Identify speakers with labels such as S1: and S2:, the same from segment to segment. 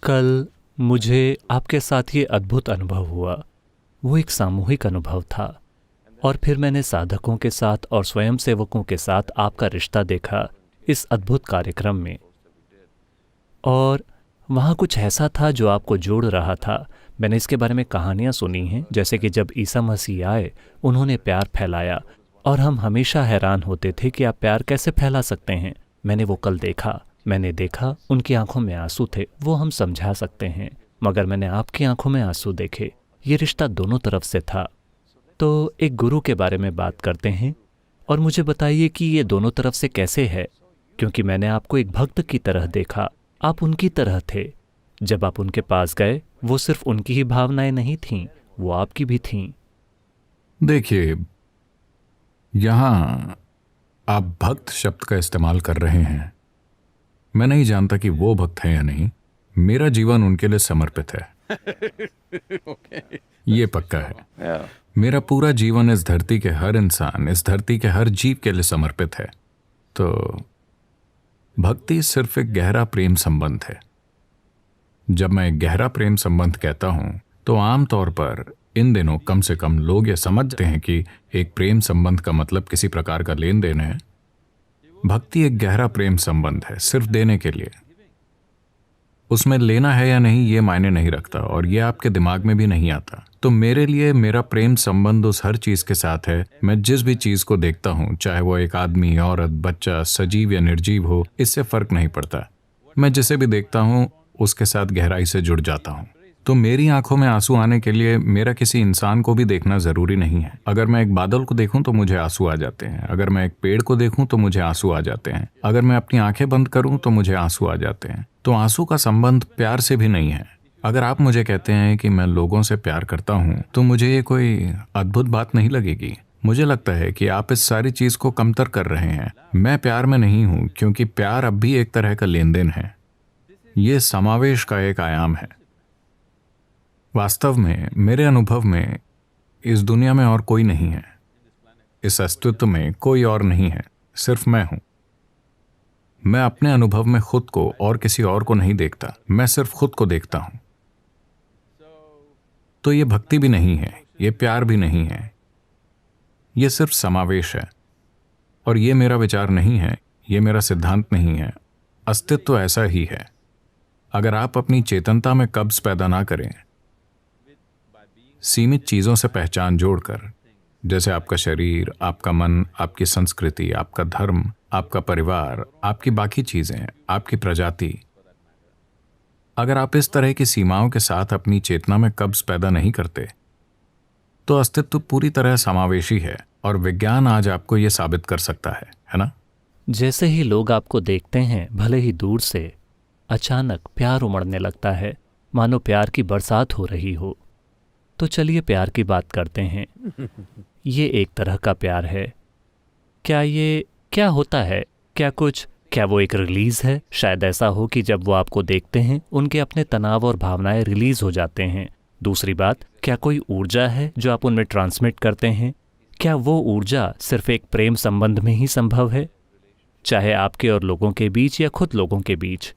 S1: कल मुझे आपके साथ ये अद्भुत अनुभव हुआ। वो एक सामूहिक अनुभव था और फिर मैंने साधकों के साथ और स्वयंसेवकों के साथ आपका रिश्ता देखा इस अद्भुत कार्यक्रम में। और वहाँ कुछ ऐसा था जो आपको जोड़ रहा था। मैंने इसके बारे में कहानियाँ सुनी हैं, जैसे कि जब ईसा मसीह आए उन्होंने प्यार फैलाया और हम हमेशा हैरान होते थे कि आप प्यार कैसे फैला सकते हैं। मैंने वो कल देखा। मैंने देखा उनकी आंखों में आंसू थे, वो हम समझा सकते हैं, मगर मैंने आपकी आंखों में आंसू देखे। ये रिश्ता दोनों तरफ से था। तो एक गुरु के बारे में बात करते हैं और मुझे बताइए कि ये दोनों तरफ से कैसे है, क्योंकि मैंने आपको एक भक्त की तरह देखा। आप उनकी तरह थे। जब आप उनके पास गए, वो सिर्फ उनकी ही भावनाएं नहीं थीं, वो आपकी भी थीं।
S2: देखिए, यहां आप भक्त शब्द का इस्तेमाल कर रहे हैं। मैं नहीं जानता कि वो भक्त हैं या नहीं। मेरा जीवन उनके लिए समर्पित है। ये पक्का है। मेरा पूरा जीवन इस धरती के हर इंसान, इस धरती के हर जीव के लिए समर्पित है। तो भक्ति सिर्फ एक गहरा प्रेम संबंध है। जब मैं एक गहरा प्रेम संबंध कहता हूं तो आमतौर पर इन दिनों कम से कम लोग ये समझते हैं कि एक प्रेम संबंध का मतलब किसी प्रकार का लेन देन है। भक्ति एक गहरा प्रेम संबंध है, सिर्फ देने के लिए। उसमें लेना है या नहीं ये मायने नहीं रखता और ये आपके दिमाग में भी नहीं आता। तो मेरे लिए मेरा प्रेम संबंध उस हर चीज के साथ है। मैं जिस भी चीज को देखता हूं, चाहे वो एक आदमी, औरत, बच्चा, सजीव या निर्जीव हो, इससे फर्क नहीं पड़ता। मैं जिसे भी देखता हूं उसके साथ गहराई से जुड़ जाता हूं। तो मेरी आंखों में आंसू आने के लिए मेरा किसी इंसान को भी देखना जरूरी नहीं है। अगर मैं एक बादल को देखूं तो मुझे आंसू आ जाते हैं। अगर मैं एक पेड़ को देखूं तो मुझे आंसू आ जाते हैं। अगर मैं अपनी आंखें बंद करूं तो मुझे आंसू आ जाते हैं। तो आंसू का संबंध प्यार से भी नहीं है। अगर आप मुझे कहते हैं कि मैं लोगों से प्यार करता हूं तो मुझे ये कोई अद्भुत बात नहीं लगेगी। मुझे लगता है कि आप इस सारी चीज को कमतर कर रहे हैं। मैं प्यार में नहीं हूं, क्योंकि प्यार अब भी एक तरह का लेन देन है। ये समावेश का एक आयाम है। वास्तव में मेरे अनुभव में इस दुनिया में और कोई नहीं है। इस अस्तित्व में कोई और नहीं है, सिर्फ मैं हूं। मैं अपने अनुभव में खुद को और किसी और को नहीं देखता, मैं सिर्फ खुद को देखता हूं। तो ये भक्ति भी नहीं है, ये प्यार भी नहीं है, ये सिर्फ समावेश है। और ये मेरा विचार नहीं है, ये मेरा सिद्धांत नहीं है। अस्तित्व ऐसा ही है। अगर आप अपनी चेतनता में कब्ज पैदा ना करें, सीमित चीजों से पहचान जोड़कर, जैसे आपका शरीर, आपका मन, आपकी संस्कृति, आपका धर्म, आपका परिवार, आपकी बाकी चीजें, आपकी प्रजाति, अगर आप इस तरह की सीमाओं के साथ अपनी चेतना में कब्ज पैदा नहीं करते तो अस्तित्व पूरी तरह समावेशी है। और विज्ञान आज आपको यह साबित कर सकता है ना?
S1: जैसे ही लोग आपको देखते हैं, भले ही दूर से, अचानक प्यार उमड़ने लगता है, मानो प्यार की बरसात हो रही हो। तो चलिए प्यार की बात करते हैं। ये एक तरह का प्यार है। क्या होता है? क्या वो एक रिलीज है? शायद ऐसा हो कि जब वो आपको देखते हैं उनके अपने तनाव और भावनाएं रिलीज हो जाते हैं। दूसरी बात, क्या कोई ऊर्जा है जो आप उनमें ट्रांसमिट करते हैं? क्या वो ऊर्जा सिर्फ एक प्रेम संबंध में ही संभव है, चाहे आपके और लोगों के बीच या खुद लोगों के बीच?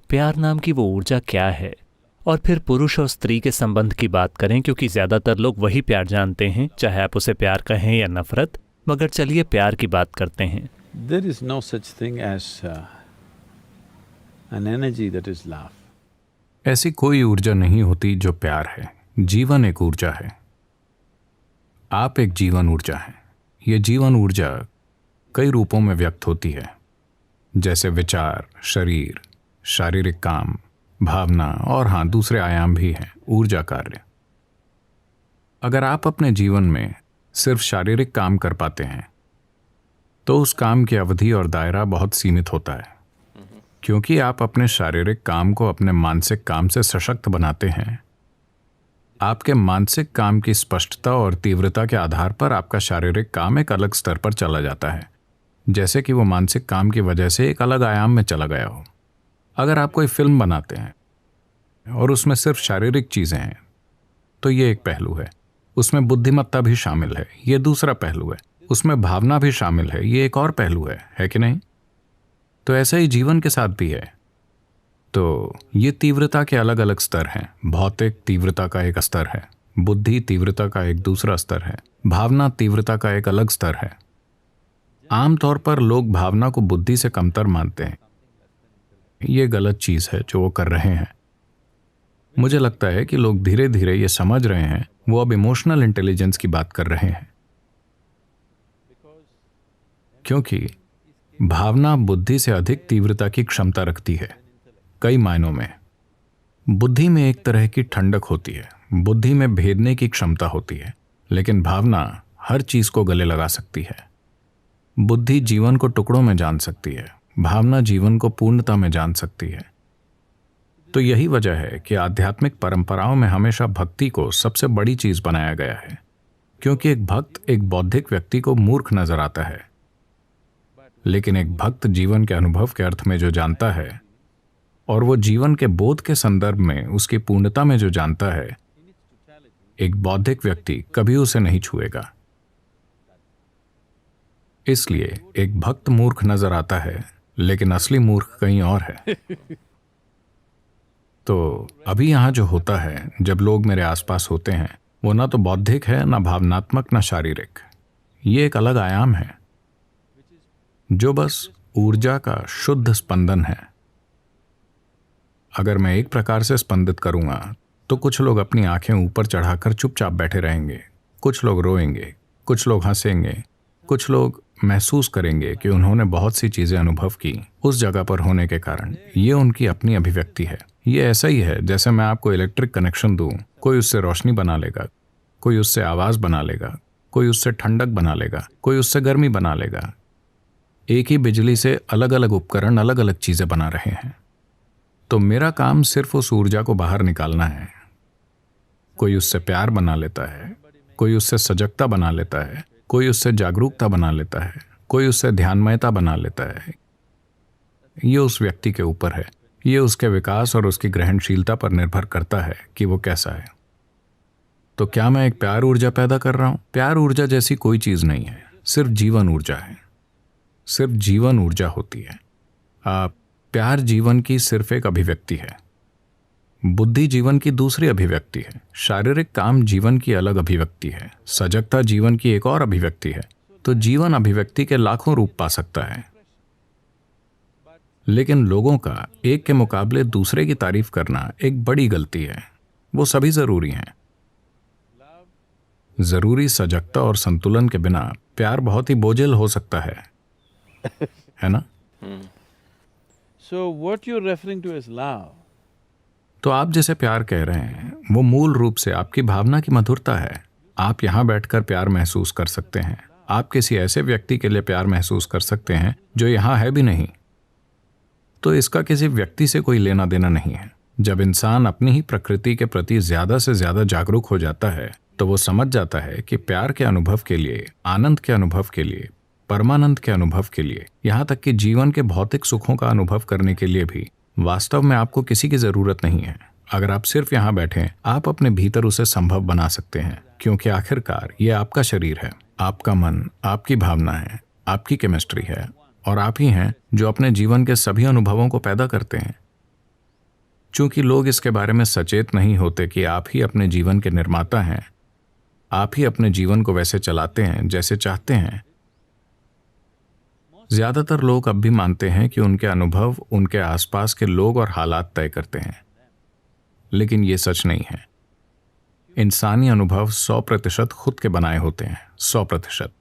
S1: प्यार नाम की वो ऊर्जा क्या है? और फिर पुरुष और स्त्री के संबंध की बात करें, क्योंकि ज़्यादातर लोग वही प्यार जानते हैं, चाहे आप उसे प्यार कहें या नफरत। मगर चलिए प्यार की बात करते हैं।
S3: There is no such thing as an energy that is love.
S2: ऐसी कोई ऊर्जा नहीं होती जो प्यार है। जीवन एक ऊर्जा है। आप एक जीवन ऊर्जा हैं। ये जीवन ऊर्जा कई रूपों में व्यक्त होती है, जैसे विचार, शरीर, शारीरिक काम, भावना और हाँ, दूसरे आयाम भी हैं, ऊर्जा कार्य। अगर आप अपने जीवन में सिर्फ शारीरिक काम कर पाते हैं तो उस काम की अवधि और दायरा बहुत सीमित होता है, क्योंकि आप अपने शारीरिक काम को अपने मानसिक काम से सशक्त बनाते हैं। आपके मानसिक काम की स्पष्टता और तीव्रता के आधार पर आपका शारीरिक काम एक अलग स्तर पर चला जाता है, जैसे कि वो मानसिक काम की वजह से एक अलग आयाम में चला गया हो। अगर आप कोई फिल्म बनाते हैं और उसमें सिर्फ शारीरिक चीजें हैं तो ये एक पहलू है। उसमें बुद्धिमत्ता भी शामिल है, ये दूसरा पहलू है। उसमें भावना भी शामिल है, ये एक और पहलू है कि नहीं? तो ऐसा ही जीवन के साथ भी है। तो ये तीव्रता के अलग अलग स्तर हैं। भौतिक तीव्रता का एक स्तर है, बुद्धि तीव्रता का एक दूसरा स्तर है, भावना तीव्रता का एक अलग स्तर है। आमतौर पर लोग भावना को बुद्धि से कमतर मानते हैं। ये गलत चीज है जो वो कर रहे हैं। मुझे लगता है कि लोग धीरे धीरे ये समझ रहे हैं, वो अब इमोशनल इंटेलिजेंस की बात कर रहे हैं, क्योंकि भावना बुद्धि से अधिक तीव्रता की क्षमता रखती है। कई मायनों में बुद्धि में एक तरह की ठंडक होती है, बुद्धि में भेदने की क्षमता होती है, लेकिन भावना हर चीज को गले लगा सकती है। बुद्धि जीवन को टुकड़ों में जान सकती है, भावना जीवन को पूर्णता में जान सकती है। तो यही वजह है कि आध्यात्मिक परंपराओं में हमेशा भक्ति को सबसे बड़ी चीज बनाया गया है, क्योंकि एक भक्त एक बौद्धिक व्यक्ति को मूर्ख नजर आता है, लेकिन एक भक्त जीवन के अनुभव के अर्थ में जो जानता है और वो जीवन के बोध के संदर्भ में उसकी पूर्णता में जो जानता है, एक बौद्धिक व्यक्ति कभी उसे नहीं छुएगा। इसलिए एक भक्त मूर्ख नजर आता है, लेकिन असली मूर्ख कहीं और है। तो अभी यहां जो होता है, जब लोग मेरे आसपास होते हैं, वो ना तो बौद्धिक है, ना भावनात्मक, ना शारीरिक। ये एक अलग आयाम है जो बस ऊर्जा का शुद्ध स्पंदन है। अगर मैं एक प्रकार से स्पंदित करूंगा तो कुछ लोग अपनी आंखें ऊपर चढ़ाकर चुपचाप बैठे रहेंगे, कुछ लोग रोएंगे, कुछ लोग हंसेंगे, कुछ लोग महसूस करेंगे कि उन्होंने बहुत सी चीजें अनुभव की उस जगह पर होने के कारण। ये उनकी अपनी अभिव्यक्ति है। ये ऐसा ही है जैसे मैं आपको इलेक्ट्रिक कनेक्शन दूं, कोई उससे रोशनी बना लेगा, कोई उससे आवाज बना लेगा, कोई उससे ठंडक बना लेगा, कोई उससे गर्मी बना लेगा। एक ही बिजली से अलग अलग उपकरण अलग अलग चीजें बना रहे हैं। तो मेरा काम सिर्फ उस ऊर्जा को बाहर निकालना है। कोई उससे प्यार बना लेता है, कोई उससे सजगता बना लेता है, कोई उससे जागरूकता बना लेता है, कोई उससे ध्यानमयता बना लेता है। ये उस व्यक्ति के ऊपर है। ये उसके विकास और उसकी ग्रहणशीलता पर निर्भर करता है कि वो कैसा है। तो क्या मैं एक प्यार ऊर्जा पैदा कर रहा हूं? प्यार ऊर्जा जैसी कोई चीज नहीं है, सिर्फ जीवन ऊर्जा है। सिर्फ जीवन ऊर्जा होती है। प्यार जीवन की सिर्फ एक अभिव्यक्ति है। बुद्धि जीवन की दूसरी अभिव्यक्ति है। शारीरिक काम जीवन की अलग अभिव्यक्ति है। सजगता जीवन की एक और अभिव्यक्ति है। तो जीवन अभिव्यक्ति के लाखों रूप पा सकता है, लेकिन लोगों का एक के मुकाबले दूसरे की तारीफ करना एक बड़ी गलती है। वो सभी जरूरी हैं। जरूरी सजगता और संतुलन के बिना प्यार बहुत ही बोझिल हो सकता है ना?
S3: So what you're referring to as love,
S2: तो आप जैसे प्यार कह रहे हैं, वो मूल रूप से आपकी भावना की मधुरता है। आप यहां बैठकर प्यार महसूस कर सकते हैं। आप किसी ऐसे व्यक्ति के लिए प्यार महसूस कर सकते हैं जो यहां है भी नहीं। तो इसका किसी व्यक्ति से कोई लेना देना नहीं है। जब इंसान अपनी ही प्रकृति के प्रति ज्यादा से ज्यादा जागरूक हो जाता है, तो वो समझ जाता है कि प्यार के अनुभव के लिए, आनंद के अनुभव के लिए, परमानंद के अनुभव के लिए, यहाँ तक कि जीवन के भौतिक सुखों का अनुभव करने के लिए भी वास्तव में आपको किसी की जरूरत नहीं है। अगर आप सिर्फ यहाँ बैठें, आप अपने भीतर उसे संभव बना सकते हैं, क्योंकि आखिरकार ये आपका शरीर है, आपका मन, आपकी भावना है, आपकी केमिस्ट्री है, और आप ही हैं जो अपने जीवन के सभी अनुभवों को पैदा करते हैं। चूंकि लोग इसके बारे में सचेत नहीं होते कि आप ही अपने जीवन के निर्माता हैं, आप ही अपने जीवन को वैसे चलाते हैं जैसे चाहते हैं। ज्यादातर लोग अब भी मानते हैं कि उनके अनुभव उनके आसपास के लोग और हालात तय करते हैं, लेकिन ये सच नहीं है। इंसानी अनुभव 100% खुद के बनाए होते हैं, 100%।